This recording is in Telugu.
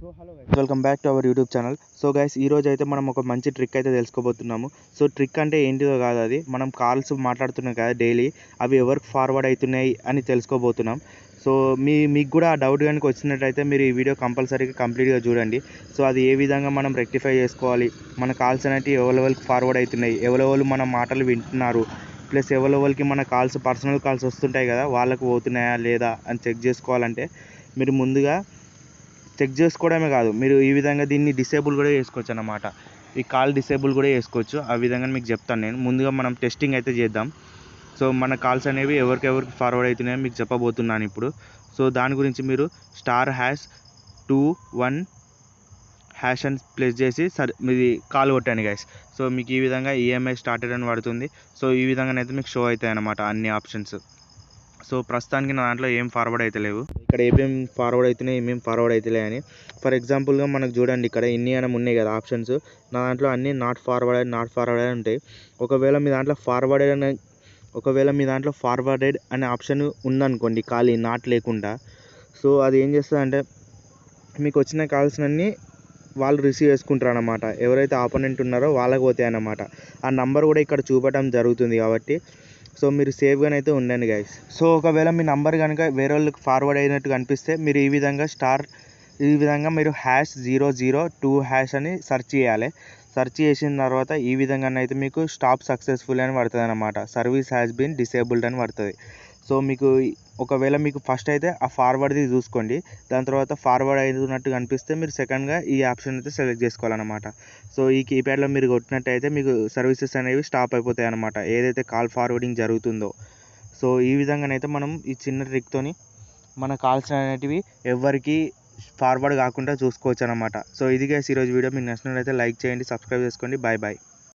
So hello guys, welcome back to our YouTube channel. So guys, ఈరోజు అయితే మనం ఒక మంచి ట్రిక్ అయితే తెలుసుకోబోతున్నాము. సో ట్రిక్ అంటే ఏంటిదో కాదు, అది మనం కాల్స్ మాట్లాడుతున్నాం కదా డైలీ, అవి ఎవరికి ఫార్వర్డ్ అవుతున్నాయి అని తెలుసుకోబోతున్నాం. సో మీకు కూడా ఆ డౌట్ కనుక వచ్చినట్టయితే మీరు ఈ వీడియో కంపల్సరీగా కంప్లీట్గా చూడండి. సో అది ఏ విధంగా మనం రెక్టిఫై చేసుకోవాలి, మన కాల్స్ అనేవి ఎవరెవరికి ఫార్వర్డ్ అవుతున్నాయి, ఎవరెవరు మన మాటలు వింటున్నారు, ప్లస్ ఎవరెవరికి మన కాల్స్ పర్సనల్ కాల్స్ వస్తుంటాయి కదా వాళ్ళకు పోతున్నాయా లేదా అని చెక్ చేసుకోవాలంటే మీరు ముందుగా చెక్ చేసుకోవడమే కాదు, మీరు ఈ విధంగా దీన్ని డిసేబుల్ కూడా చేసుకోవచ్చు అన్నమాట. ఈ కాల్ డిసేబుల్ కూడా చేసుకోవచ్చు. ఆ విధంగా మీకు చెప్తాను నేను. ముందుగా మనం టెస్టింగ్ అయితే చేద్దాం. సో మన కాల్స్ అనేవి ఎవరికెవరికి ఫార్వర్డ్ అవుతున్నాయో మీకు చెప్పబోతున్నాను ఇప్పుడు. సో దాని గురించి మీరు *#21# అని ప్లేస్ చేసి మీది కాల్ కొట్టండి గైస్. సో మీకు ఈ విధంగా ఈఎంఐ స్టార్టెడ్ అని పడుతుంది. సో ఈ విధంగానైతే మీకు షో అవుతాయి అన్నమాట అన్ని ఆప్షన్స్. సో ప్రస్తుతానికి నా దాంట్లో ఏం ఫార్వర్డ్ అయితే లేవు. ఇక్కడ ఏమేమి ఫార్వర్డ్ అవుతున్నాయి, ఏమేమి ఫార్వర్డ్ అవుతలే అని ఫర్ ఎగ్జాంపుల్గా మనకు చూడండి, ఇక్కడ ఇన్ని అని ఉన్నాయి కదా ఆప్షన్స్. నా దాంట్లో అన్నీ నాట్ ఫార్వర్డెడ్ ఉంటాయి. ఒకవేళ మీ దాంట్లో ఫార్వర్డెడ్ అనే ఆప్షన్ ఉందనుకోండి, ఖాళీ నాట్ లేకుండా, సో అది ఏం చేస్తుందంటే మీకు వచ్చిన కాల్స్ అన్నీ వాళ్ళు రిసీవ్ చేసుకుంటారు అన్నమాట. ఎవరైతే ఆపోనెంట్ ఉన్నారో వాళ్ళకి పోతాయి అన్నమాట. ఆ నంబర్ కూడా ఇక్కడ చూపడం జరుగుతుంది కాబట్టి సో మీరు సేఫ్గానైతే ఉండండి గైస్. సో ఒకవేళ మీ నంబర్ కనుక వేరే వాళ్ళకి ఫార్వర్డ్ అయినట్టు కనిపిస్తే మీరు ఈ విధంగా మీరు #002# అని సెర్చ్ చేయాలి. సెర్చ్ చేసిన తర్వాత ఈ విధంగానైతే మీకు స్టాప్ సక్సెస్ఫుల్ అని పడుతుంది అన్నమాట. సర్వీస్ హ్యాస్ బీన్ డిసేబుల్డ్ అని పడుతుంది. సో మీకు ఒకవేళ మీకు ఫస్ట్ అయితే ఆ ఫార్వర్డ్ది చూసుకోండి. దాని తర్వాత ఫార్వర్డ్ అవుతున్నట్టు కనిపిస్తే మీరు సెకండ్గా ఈ ఆప్షన్ అయితే సెలెక్ట్ చేసుకోవాలన్నమాట. సో ఈ కీప్యాడ్లో మీరు కొట్టినట్టయితే మీకు సర్వీసెస్ అనేవి స్టాప్ అయిపోతాయి అన్నమాట, ఏదైతే కాల్ ఫార్వర్డింగ్ జరుగుతుందో. సో ఈ విధంగానైతే మనం ఈ చిన్న ట్రిక్తోని మన కాల్స్ అనేటివి ఎవరికి ఫార్వర్డ్ కాకుండా చూసుకోవచ్చు అన్నమాట. సో ఇది గైస్ ఈరోజు వీడియో. మీకు నచ్చినట్లయితే లైక్ చేయండి, సబ్స్క్రైబ్ చేసుకోండి. Bye bye.